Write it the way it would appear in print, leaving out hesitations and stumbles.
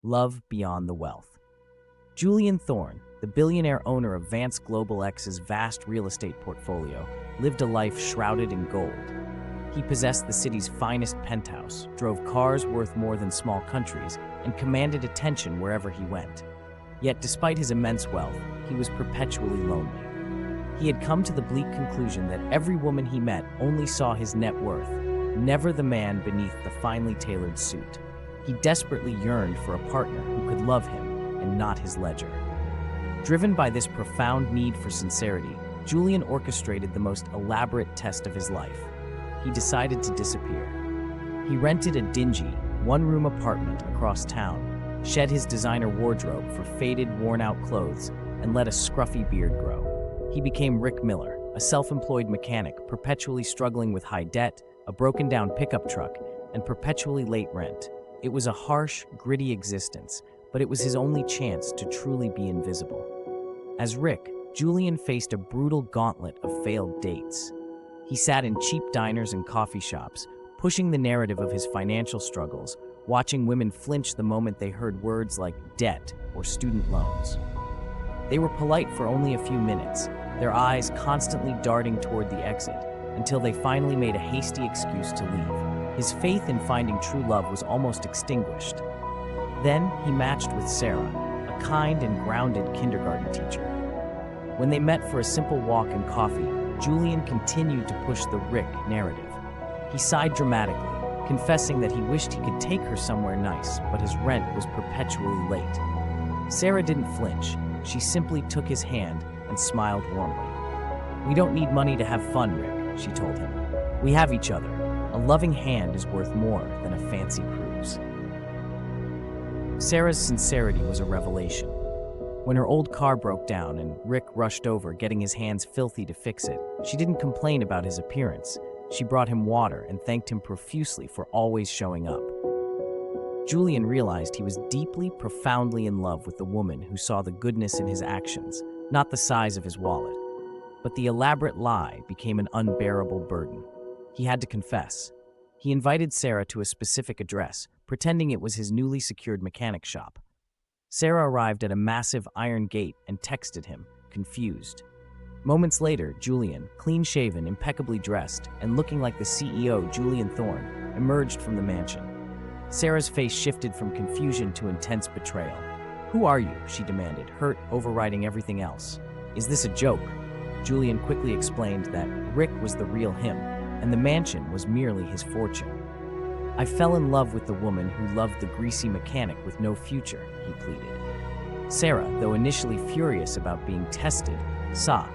Love beyond the wealth. Julian Thorne, the billionaire owner of Vance Global X's vast real estate portfolio, lived a life shrouded in gold. He possessed the city's finest penthouse, drove cars worth more than small countries, and commanded attention wherever he went. Yet despite his immense wealth, he was perpetually lonely. He had come to the bleak conclusion that every woman he met only saw his net worth, never the man beneath the finely tailored suit. He desperately yearned for a partner who could love him and not his ledger. Driven by this profound need for sincerity, Julian orchestrated the most elaborate test of his life. He decided to disappear. He rented a dingy, one-room apartment across town, shed his designer wardrobe for faded, worn-out clothes, and let a scruffy beard grow. He became Rick Miller, a self-employed mechanic perpetually struggling with high debt, a broken-down pickup truck, and perpetually late rent. It was a harsh, gritty existence, but it was his only chance to truly be invisible. As Rick, Julian faced a brutal gauntlet of failed dates. He sat in cheap diners and coffee shops, pushing the narrative of his financial struggles, watching women flinch the moment they heard words like debt or student loans. They were polite for only a few minutes, their eyes constantly darting toward the exit, until they finally made a hasty excuse to leave. His faith in finding true love was almost extinguished. Then he matched with Sarah, a kind and grounded kindergarten teacher. When they met for a simple walk and coffee, Julian continued to push the Rick narrative. He sighed dramatically, confessing that he wished he could take her somewhere nice, but his rent was perpetually late. Sarah didn't flinch. She simply took his hand and smiled warmly. "We don't need money to have fun, Rick," she told him. "We have each other. A loving hand is worth more than a fancy cruise." Sarah's sincerity was a revelation. When her old car broke down and Rick rushed over, getting his hands filthy to fix it, she didn't complain about his appearance. She brought him water and thanked him profusely for always showing up. Julian realized he was deeply, profoundly in love with the woman who saw the goodness in his actions, not the size of his wallet. But the elaborate lie became an unbearable burden. He had to confess. He invited Sarah to a specific address, pretending it was his newly secured mechanic shop. Sarah arrived at a massive iron gate and texted him, confused. Moments later, Julian, clean-shaven, impeccably dressed, and looking like the CEO, Julian Thorne, emerged from the mansion. Sarah's face shifted from confusion to intense betrayal. "Who are you?" she demanded, hurt overriding everything else. "Is this a joke?" Julian quickly explained that Rick was the real him, and the mansion was merely his fortune. "I fell in love with the woman who loved the greasy mechanic with no future," he pleaded. Sarah, though initially furious about being tested, saw